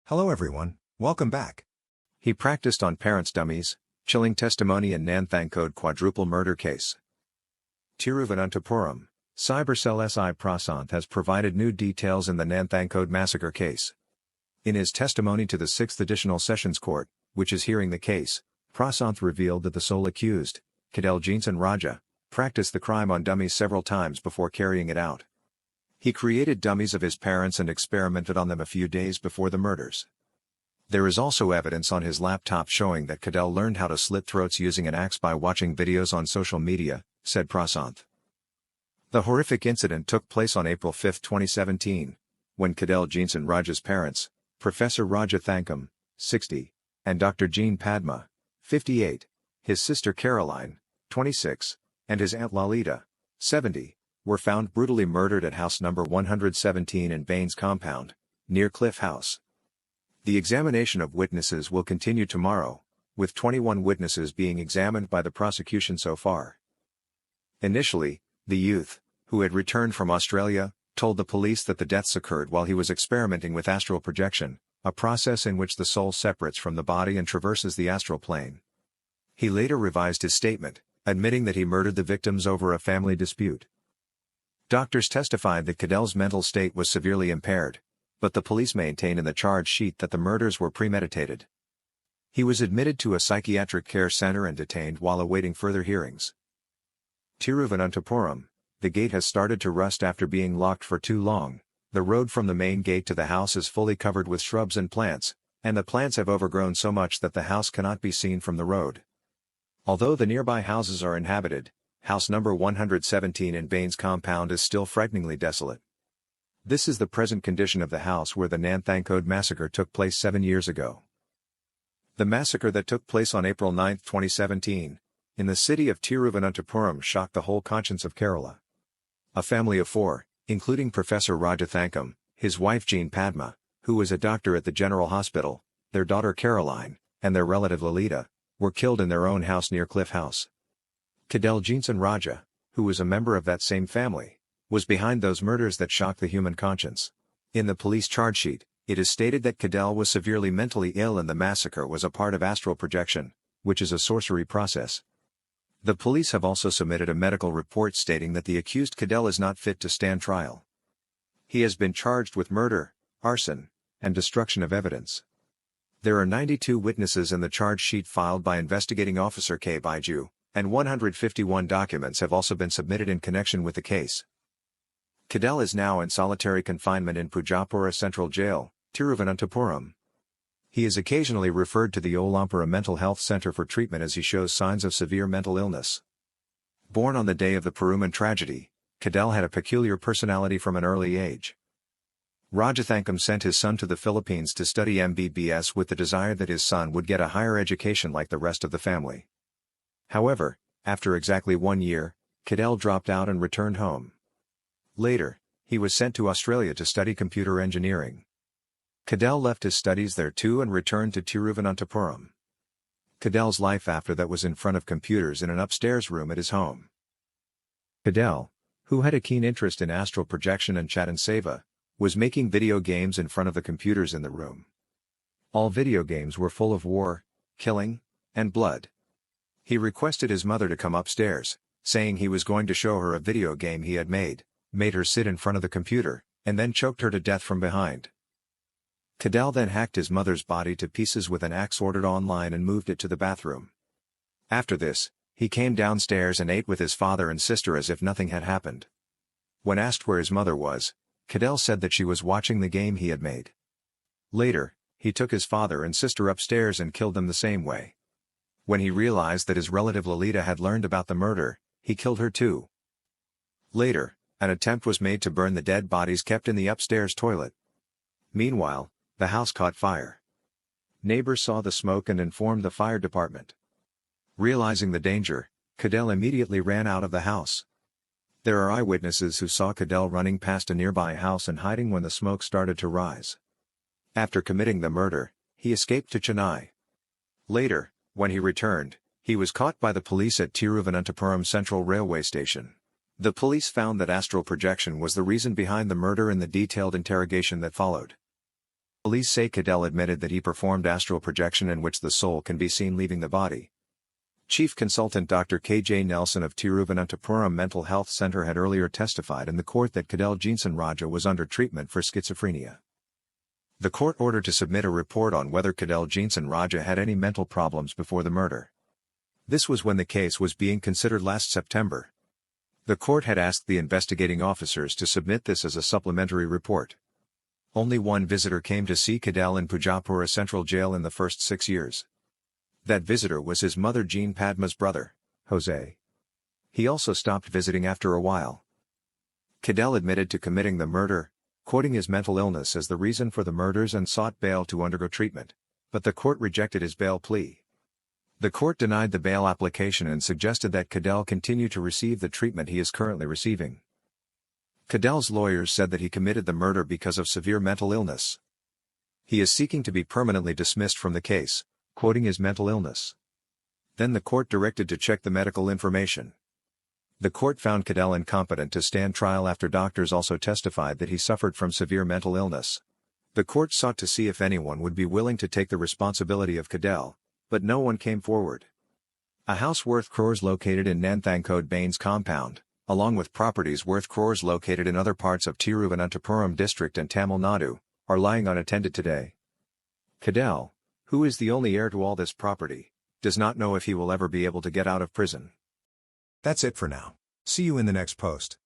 Hello everyone, welcome back. He practiced on parents' dummies, chilling testimony in Nanthancode quadruple murder case. Tiruvananthapuram, Cybercell SI Prasanth has provided new details in the Nanthancode massacre case. In his testimony to the 6th Additional Sessions Court, which is hearing the case, Prasanth revealed that the sole accused, Kadel Jeanson Raja, practiced the crime on dummies several times before carrying it out. He created dummies of his parents and experimented on them a few days before the murders. There is also evidence on his laptop showing that Kadel learned how to slit throats using an axe by watching videos on social media, said Prasanth. The horrific incident took place on April 5, 2017, when Kadel Jeanson Raja's parents, Professor Raja Thankam, 60, and Dr. Jean Padma, 58, his sister Caroline, 26, and his aunt Lalita, 70, were found brutally murdered at house number 117 in Baines Compound, near Cliff House. The examination of witnesses will continue tomorrow, with 21 witnesses being examined by the prosecution so far. Initially, the youth, who had returned from Australia, told the police that the deaths occurred while he was experimenting with astral projection, a process in which the soul separates from the body and traverses the astral plane. He later revised his statement, admitting that he murdered the victims over a family dispute. Doctors testified that Kadel's mental state was severely impaired, but the police maintained in the charge sheet that the murders were premeditated. He was admitted to a psychiatric care center and detained while awaiting further hearings. Tiruvananthapuram, the gate has started to rust after being locked for too long. The road from the main gate to the house is fully covered with shrubs and plants, and the plants have overgrown so much that the house cannot be seen from the road. Although the nearby houses are inhabited, house number 117 in Baines Compound is still frighteningly desolate. This is the present condition of the house where the Nanthancode massacre took place 7 years ago. The massacre that took place on April 9, 2017, in the city of Tiruvananthapuram shocked the whole conscience of Kerala. A family of 4, including Professor Raja Thankam, his wife Jean Padma, who was a doctor at the General Hospital, their daughter Caroline, and their relative Lalita, were killed in their own house near Cliff House. Kadel Jeanson Raja, who was a member of that same family, was behind those murders that shocked the human conscience. In the police charge sheet, it is stated that Kadel was severely mentally ill and the massacre was a part of astral projection, which is a sorcery process. The police have also submitted a medical report stating that the accused Kadel is not fit to stand trial. He has been charged with murder, arson, and destruction of evidence. There are 92 witnesses in the charge sheet filed by Investigating Officer K. Baiju, and 151 documents have also been submitted in connection with the case. Kadel is now in solitary confinement in Pujapura Central Jail, Tiruvananthapuram. He is occasionally referred to the Olampura Mental Health Center for treatment as he shows signs of severe mental illness. Born on the day of the Peruman tragedy, Kadel had a peculiar personality from an early age. Rajathankam sent his son to the Philippines to study MBBS with the desire that his son would get a higher education like the rest of the family. However, after exactly 1 year, Kadel dropped out and returned home. Later, he was sent to Australia to study computer engineering. Kadel left his studies there too and returned to Tiruvananthapuram. Kadel's life after that was in front of computers in an upstairs room at his home. Kadel, who had a keen interest in astral projection and Chat and Seva, was making video games in front of the computers in the room. All video games were full of war, killing, and blood. He requested his mother to come upstairs, saying he was going to show her a video game he had made her sit in front of the computer, and then choked her to death from behind. Kadel then hacked his mother's body to pieces with an axe ordered online and moved it to the bathroom. After this, he came downstairs and ate with his father and sister as if nothing had happened. When asked where his mother was, Kadel said that she was watching the game he had made. Later, he took his father and sister upstairs and killed them the same way. When he realized that his relative Lalita had learned about the murder, he killed her too. Later, an attempt was made to burn the dead bodies kept in the upstairs toilet. Meanwhile, the house caught fire. Neighbors saw the smoke and informed the fire department. Realizing the danger, Kadel immediately ran out of the house. There are eyewitnesses who saw Kadel running past a nearby house and hiding when the smoke started to rise. After committing the murder, he escaped to Chennai. Later, when he returned, he was caught by the police at Tiruvananthapuram Central Railway Station. The police found that astral projection was the reason behind the murder in the detailed interrogation that followed. Police say Cadell admitted that he performed astral projection in which the soul can be seen leaving the body. Chief Consultant Dr. K.J. Nelson of Tiruvananthapuram Mental Health Center had earlier testified in the court that Cadell Jeanson Raja was under treatment for schizophrenia. The court ordered to submit a report on whether Cadell Jeanson Raja had any mental problems before the murder. This was when the case was being considered last September. The court had asked the investigating officers to submit this as a supplementary report. Only one visitor came to see Cadell in Pujapura Central Jail in the first 6 years. That visitor was his mother Jean Padma's brother, Jose. He also stopped visiting after a while. Cadell admitted to committing the murder, quoting his mental illness as the reason for the murders and sought bail to undergo treatment, but the court rejected his bail plea. The court denied the bail application and suggested that Cadell continue to receive the treatment he is currently receiving. Cadell's lawyers said that he committed the murder because of severe mental illness. He is seeking to be permanently dismissed from the case, quoting his mental illness. Then the court directed to check the medical information. The court found Cadell incompetent to stand trial after doctors also testified that he suffered from severe mental illness. The court sought to see if anyone would be willing to take the responsibility of Cadell, but no one came forward. A house worth crores located in Nanthancode Bains compound, along with properties worth crores located in other parts of Tiruvananthapuram district and Tamil Nadu, are lying unattended today. Cadell, who is the only heir to all this property, does not know if he will ever be able to get out of prison. That's it for now. See you in the next post.